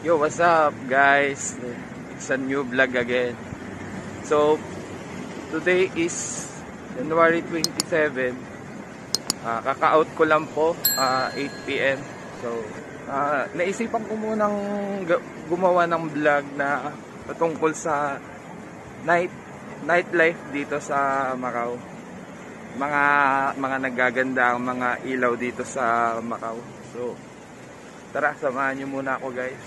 Yo, what's up guys? It's a new vlog again. So, today is January 27. Kaka-out ko lang po, 8 PM. So, naisipan ko munang gumawa ng vlog na patungkol sa nightlife dito sa Macau. Mga nagaganda ang mga ilaw dito sa Macau. So, tara, samahan niyo muna ako guys.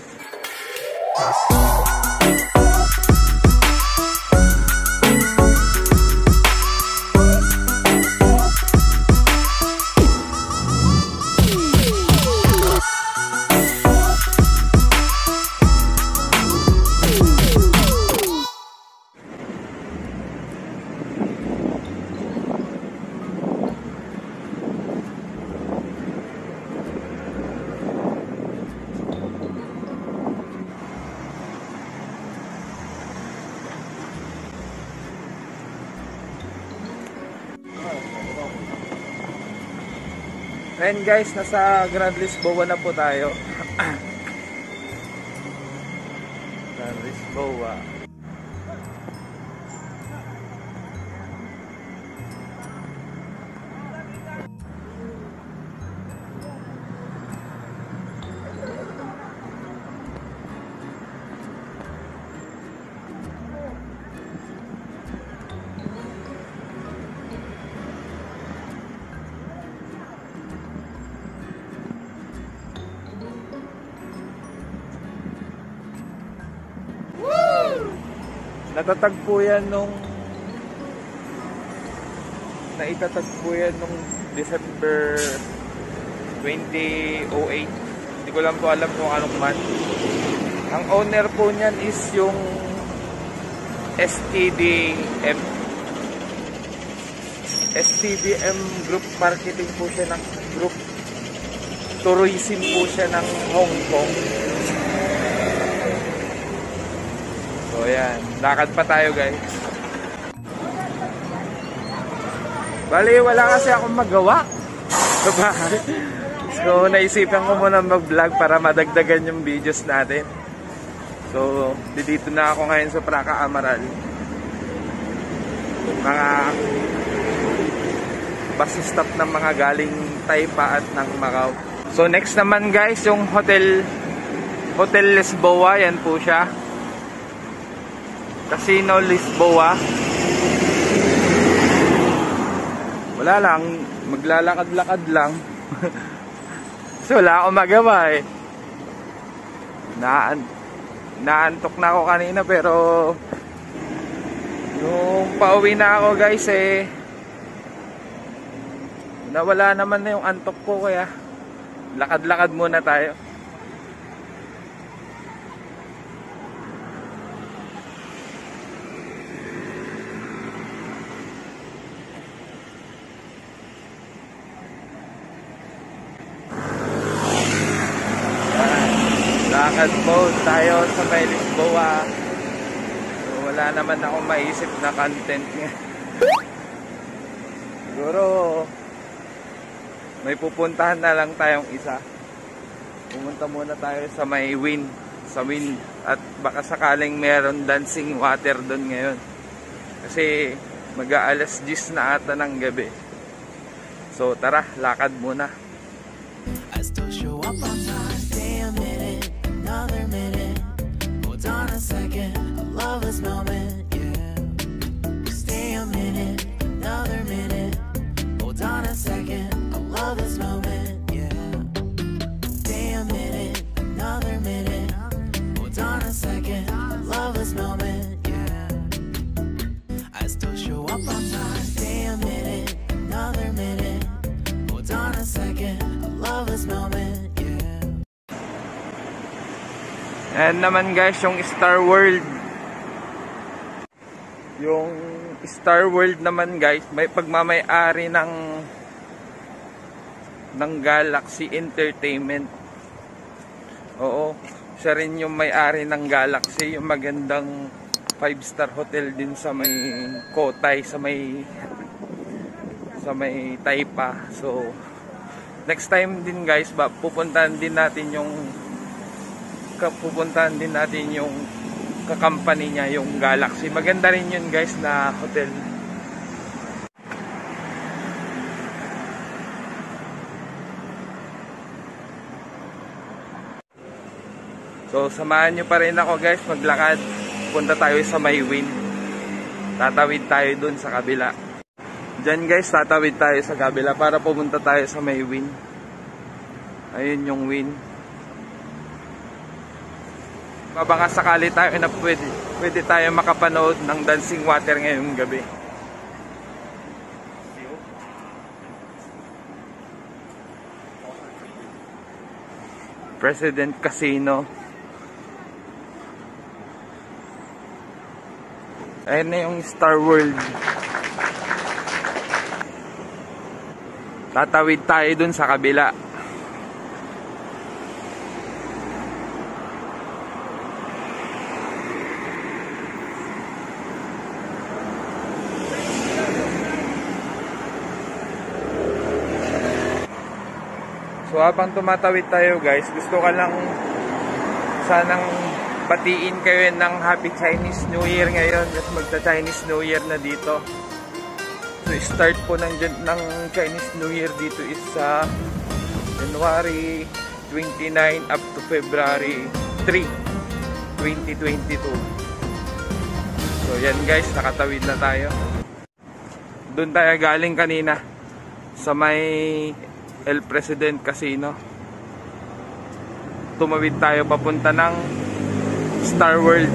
Ayan guys, nasa Grand Lisboa na po tayo. Grand Lisboa. Natatagpo yan nung December 2008. Hindi ko lang po alam kung anong month. Ang owner po niyan is yung STDM Group Marketing po siya ng group. Tourism po siya ng Hong Kong. So yan, lakad pa tayo guys. Bali, wala kasi akong magawa. So naisipan ko muna mag-vlog para madagdagan yung videos natin. So dito na ako ngayon sa Praca Amaral. Mga bus stop ng mga galing Taipa at ng Macau. So next naman guys, yung Hotel Lisboa, yan po siya. Casino Lisboa. Wala lang, maglalakad-lakad lang. So wala akong magawa eh. Naantok na ako kanina, pero nung pauwi na ako guys eh, nawala naman na yung antok ko, kaya lakad-lakad muna tayo. Lakad mode tayo sa may Lisboa. So, wala naman akong maisip na content nga. Siguro may pupuntahan na lang tayong isa. Pumunta muna tayo sa may Win. At baka sakaling meron dancing water doon ngayon. Kasi mag-aalas 10 na ata ng gabi. So tara, lakad muna. I still show up on time. Stay a minute, another minute. Hold on a second, I love this moment, yeah. Stay a minute, another minute. Hold on a second, I love this moment, yeah. Stay a minute, another minute. Hold on a second, I love this moment, yeah. I still show up on time. Stay a minute, another minute. Hold on a second, I love this moment, yeah. And naman guys, yung Star World. Yung Star World naman guys, may pagmamay-ari ng Galaxy Entertainment. Oo, siya rin yung may-ari ng Galaxy, yung magandang 5-star hotel din sa may Kotay, sa may Taipa. So next time din guys, pupuntahan din natin yung pupuntahan din natin yung ka-company niya, yung Galaxy. Maganda rin yun guys na hotel. So samahan nyo pa rin ako guys maglakad. Punta tayo sa may Wynn. Tatawid tayo dun sa kabila. Diyan guys, tatawid tayo sa kabila para pumunta tayo sa may Wynn. Ayun yung Wynn. Baka sakali tayo na pwede tayo makapanood ng dancing water ngayong gabi. President Casino. Ayun na yung Star World. Tatawid tayo dun sa kabila. So habang tumatawid tayo guys, gusto ka lang sanang batiin kayo ng Happy Chinese New Year ngayon. Kasi magta-Chinese New Year na dito. So start po ng Chinese New Year dito is sa January 29 up to February 3, 2022. So yan guys, nakatawid na tayo. Doon tayo galing kanina sa may El President Casino. Tumawid tayo papunta ng Star World.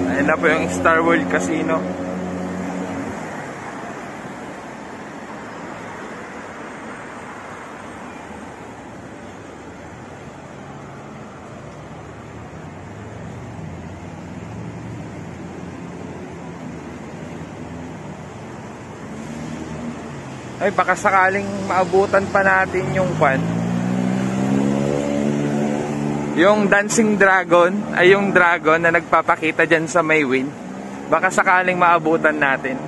Ayun na po yung Star World Casino. Ay, baka sakaling maabutan pa natin yung yung dancing dragon, ay yung dragon na nagpapakita dyan sa may Wynn. Baka sakaling maabutan natin.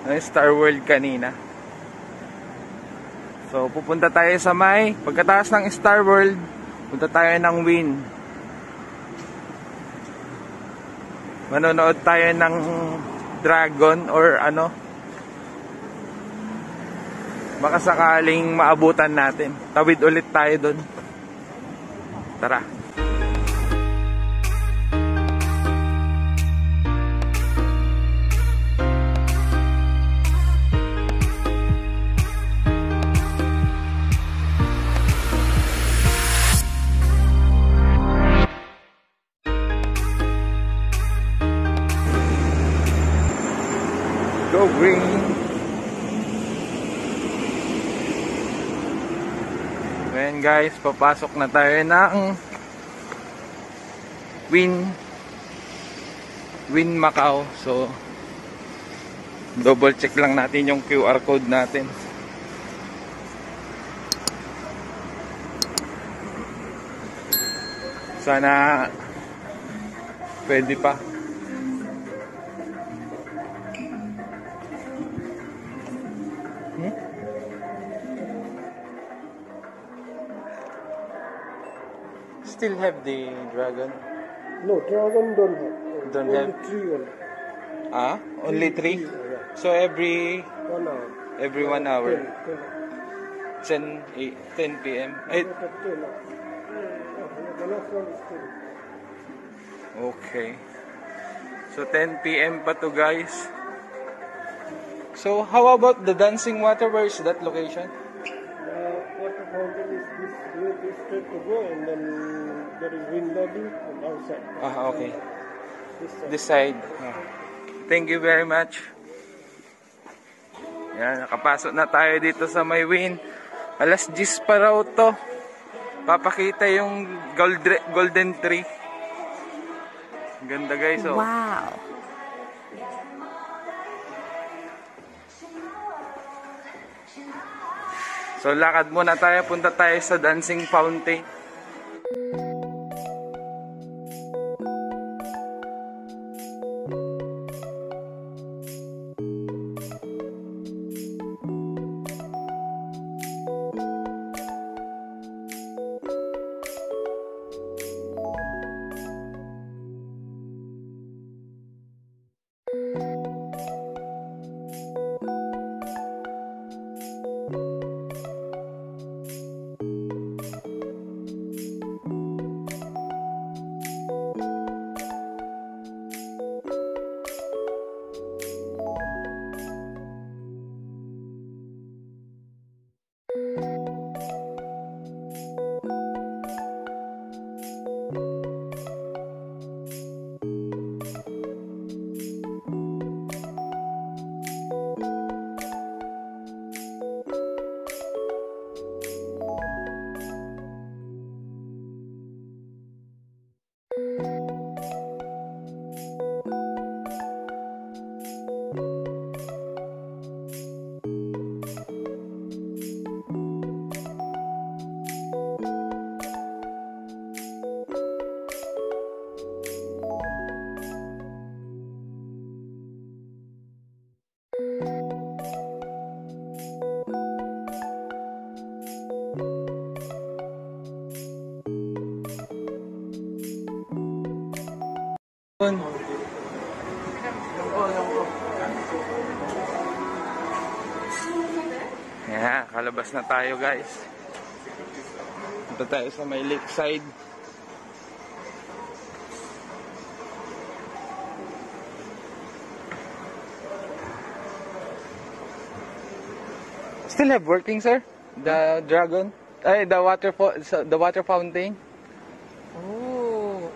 Ay, Star World kanina. So, pupunta tayo sa may, pagkatapos ng Star World, punta tayo ng Wynn. Manonood tayo ng dragon or ano, baka sakaling maabutan natin. Tawid ulit tayo dun. Tara. Go green. Ayan guys, papasok na tayo ng Wynn Macau. So double check lang natin yung QR code natin. Sana pwede pa. Still have the dragon? No, dragon don't have. Don't only have? Three only. Ah? Only 3? Yeah. So every 1 hour. 1 hour? 10. 10 p.m. Ay, 10. The last one is 10. okay. So 10 p.m. pa to guys. So how about the dancing water? Where is that location? Water fountain is this straight to go, and then there is wind lobby and outside. Ah, okay. This side. This side. Ah. Thank you very much. Yan, nakapasok na tayo dito sa may Wynn. Alas 10 pa raw to. Papakita yung golden tree. Ganda guys, oh. Wow. So lakad muna tayo, punta tayo sa dancing fountain. Yeah, kalabas na tayo guys. Punta tayo sa may lakeside. Still have working, sir? The dragon? Ay, the water fountain? Oh,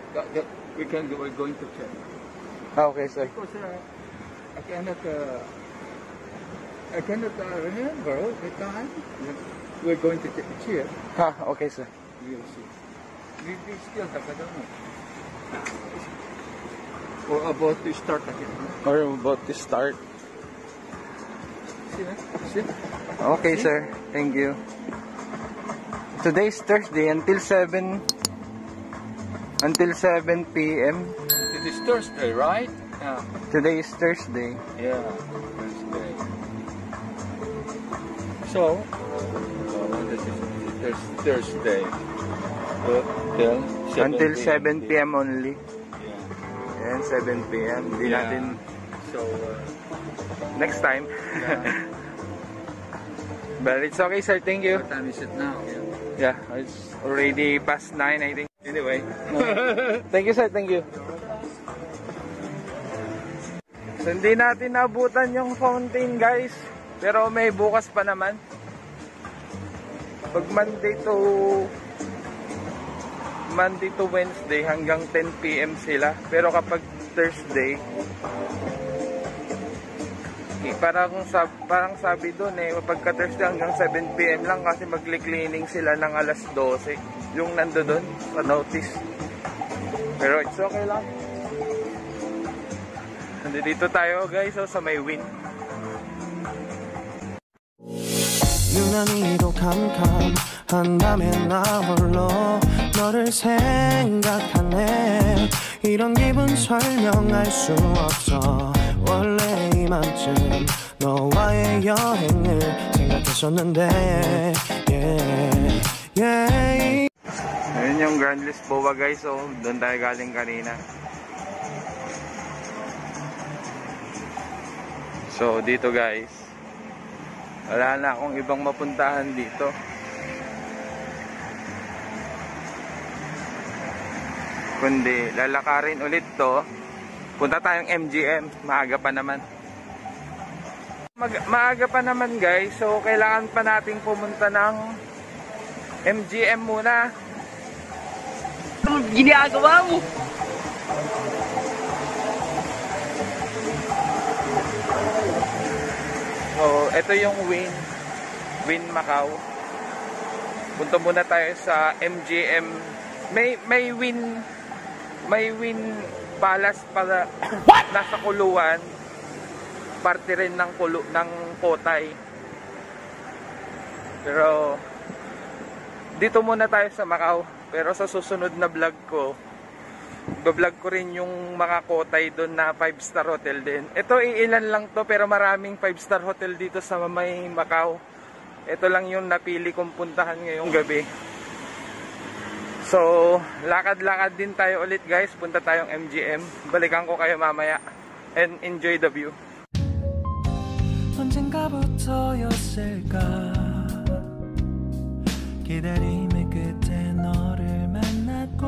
we're going to check. Okay, sir. Because I cannot remember the time. We're going to check. Okay, sir. We'll see. We still have, I don't know. Or about to start again. Or about to start. See? Okay, sir. Thank you. Today is Thursday until 7 p.m. It is Thursday, right? Yeah. Today is Thursday. Yeah, Thursday. So this is Thursday. Until 7 p.m. only. Yeah. Yan, 7 p.m. Di natin So next time. yeah. But it's okay, sir. Thank you. What time is it now? Yeah, it's already past 9, I think. Anyway. Thank you, sir. Thank you. So, hindi natin nabutan yung fountain, guys. Pero may bukas pa naman. Pag Monday to Wednesday hanggang 10 p.m. sila. Pero kapag Thursday, parang sabi doon pagka Thursday hanggang 7 p.m. lang kasi magli-cleaning sila ng alas 12. Yung nando doon, pa-notice. Pero it's okay lang. Nandito tayo guys, sa may wind. 유난히도 캄캄한 밤에 나 홀로 너를 생각하네. 이런 기분 설명할 수 없어. 원래 이맘쯤 너와의 여행을 생각했었는데 Ayun yung Grand Lisboa guys, doon tayo galing kanina. So dito guys, wala na akong ibang mapuntahan dito. Kundi lalakarin ulit to. Punta tayong MGM, maaga pa naman. Maaga pa naman guys, so kailangan pa nating pumunta ng MGM muna. Anong ginagawa mo? So, ito yung Wynn Macau. Punta muna tayo sa MGM. May Wynn Palace para nasa Kuluan. Parte rin ng Kotay. Pero dito muna tayo sa Macau. Pero sa susunod na vlog ko, bablog ko rin yung mga Kotay doon na 5-star hotel din. Ito iilan lang to pero maraming 5-star hotel dito sa may Macau. Ito lang yung napili kong puntahan ngayong gabi. So, lakad-lakad din tayo ulit guys. Punta tayong MGM. Balikan ko kayo mamaya. And enjoy the view. 언젠가부터였을까 기다림의 끝에 너를 만났고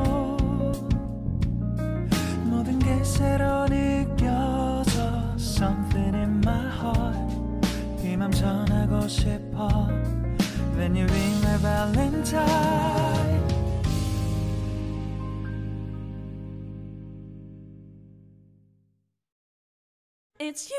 모든 게 새로 느껴져 Something in my heart 이 맘 전하고 싶어 When you ring my valentine It's you,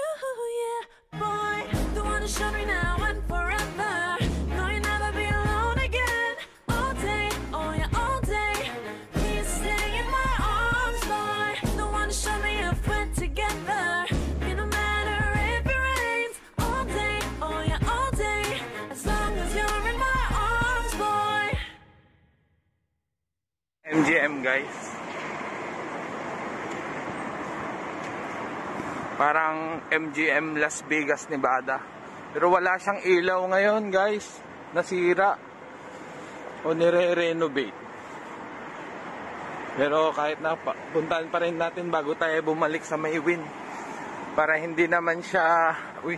yeah, boy The one who showed me now and forever No, you'll never be alone again All day, oh yeah, all day Please stay in my arms, boy The one who showed me if we're together It no matter if it rains All day, oh yeah, all day As long as you're in my arms, boy MGM guys. Parang MGM Las Vegas, Nevada. Pero wala siyang ilaw ngayon guys. Nasira. O nire-renovate. Pero kahit na puntahan pa rin natin bago tayo bumalik sa Maywin. Para hindi naman siya... Uy,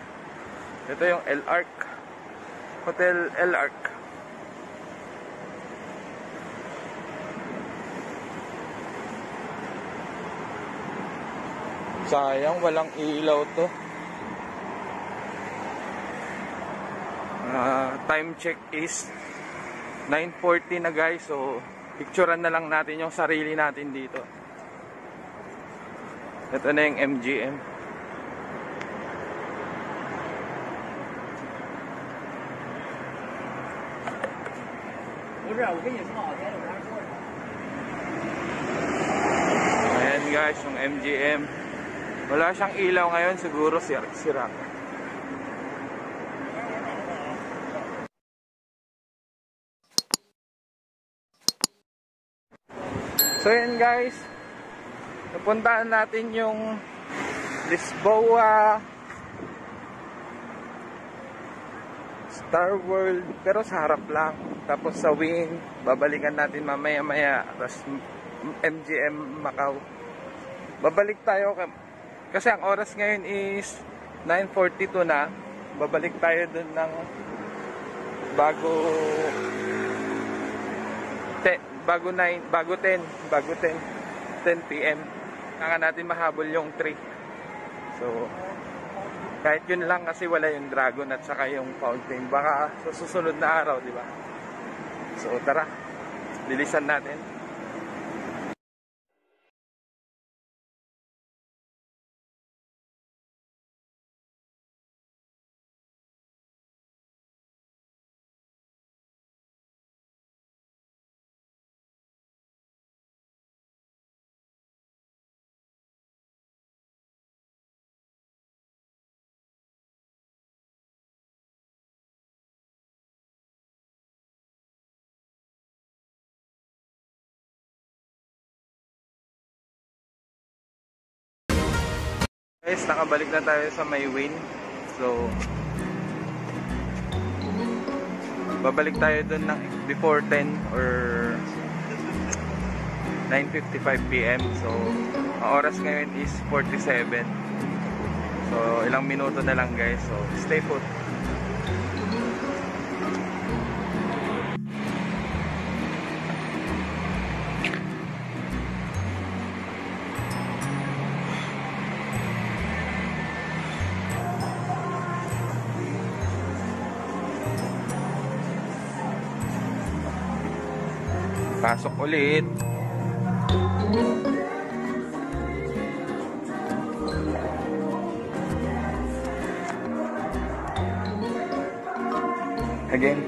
ito yung L-Arc. Hotel L-Arc. Sayang, walang ilaw to. Time check is 9:40 na guys. So, picturean na lang natin yung sarili natin dito. Ito na yung MGM. Ayan guys, yung MGM. Wala siyang ilaw ngayon, siguro sira. So yan guys, napuntahan natin yung Lisboa Star World, pero sa harap lang. Tapos sa Wynn, babalikan natin mamaya-maya. Tapos MGM Macau. Babalik tayo kasi ang oras ngayon is 9:42 na. Babalik tayo dun ng bago 10 PM. Kaya natin mahabol yung 3. So kahit yun lang kasi wala yung dragon at saka yung fountain. Baka sa susunod na araw, di ba? So tara, bilisan natin. Guys, nakabalik na tayo sa Maywin. So, babalik tayo dun ng before 10 or 9:55 PM. So, ang oras ngayon is 47. So, ilang minuto na lang guys. So, stay put. Pasok ulit. Again.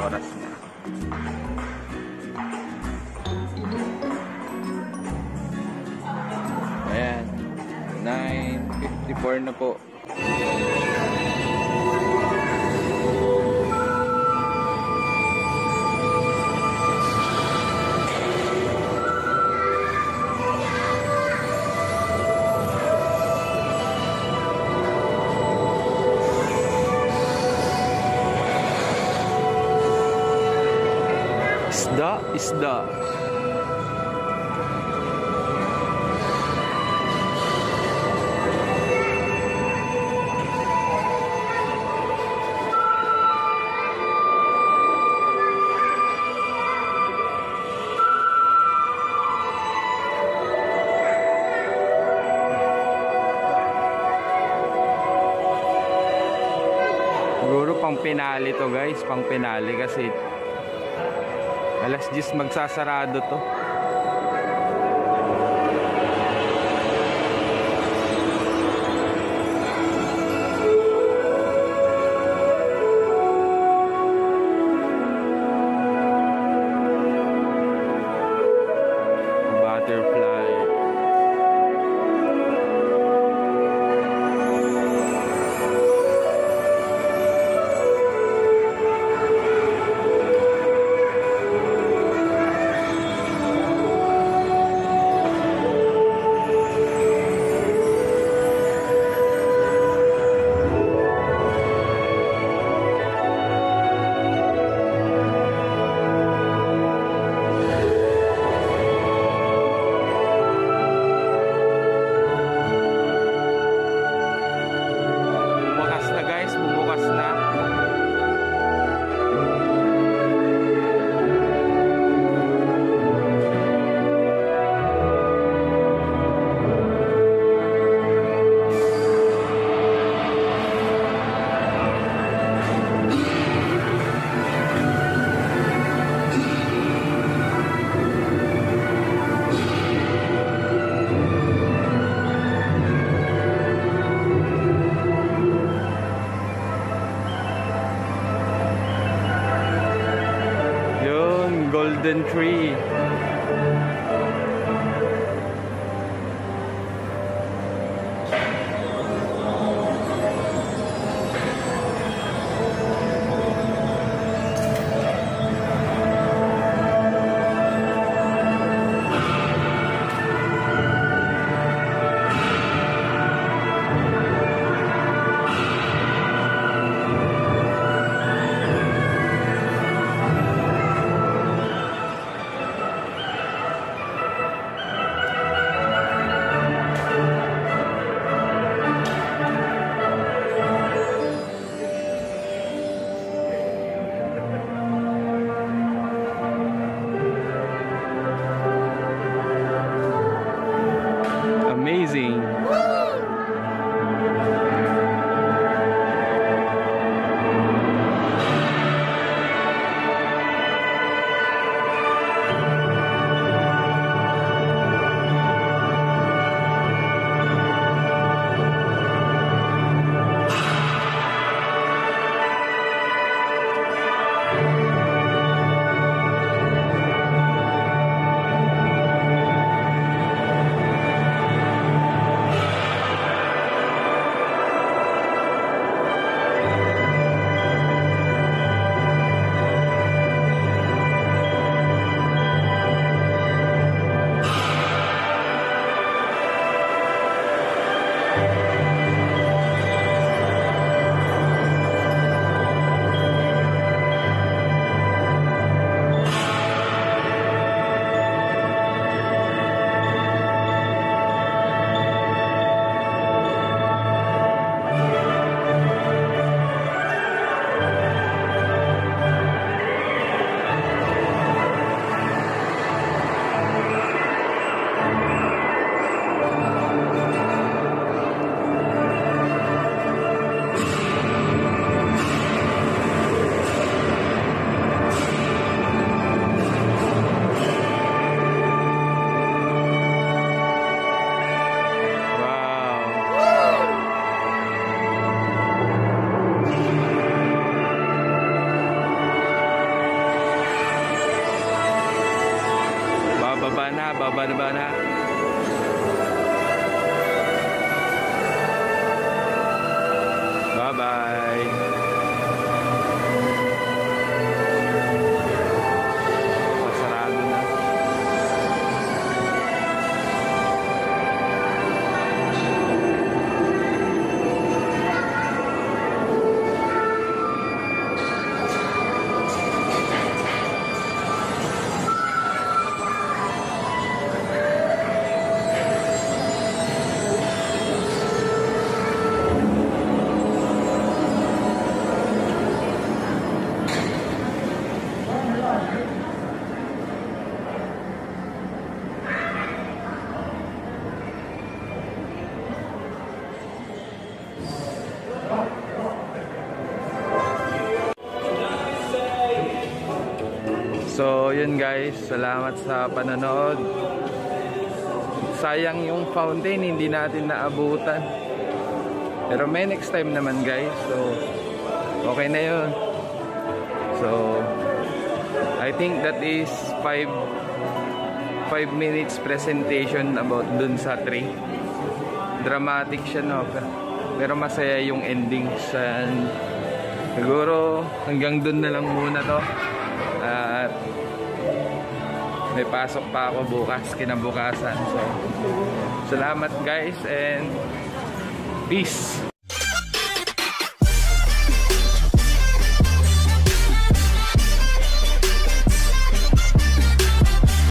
Oras na. 4 na po. Isda. Siguro pang pinali to guys, pang pinali kasi alas 10 magsasarado to. Butterfly. Golden tree. Amazing. Baba na. So yun guys, salamat sa panonood. Sayang yung fountain, hindi natin naabutan. Pero may next time naman guys. So okay na yun. So I think that is 5 minutes presentation about dun sa tree. Dramatic siya, no? Pero masaya yung endings. And siguro hanggang dun na lang muna to. At may pasok pa ako bukas, kinabukasan. So salamat guys and peace.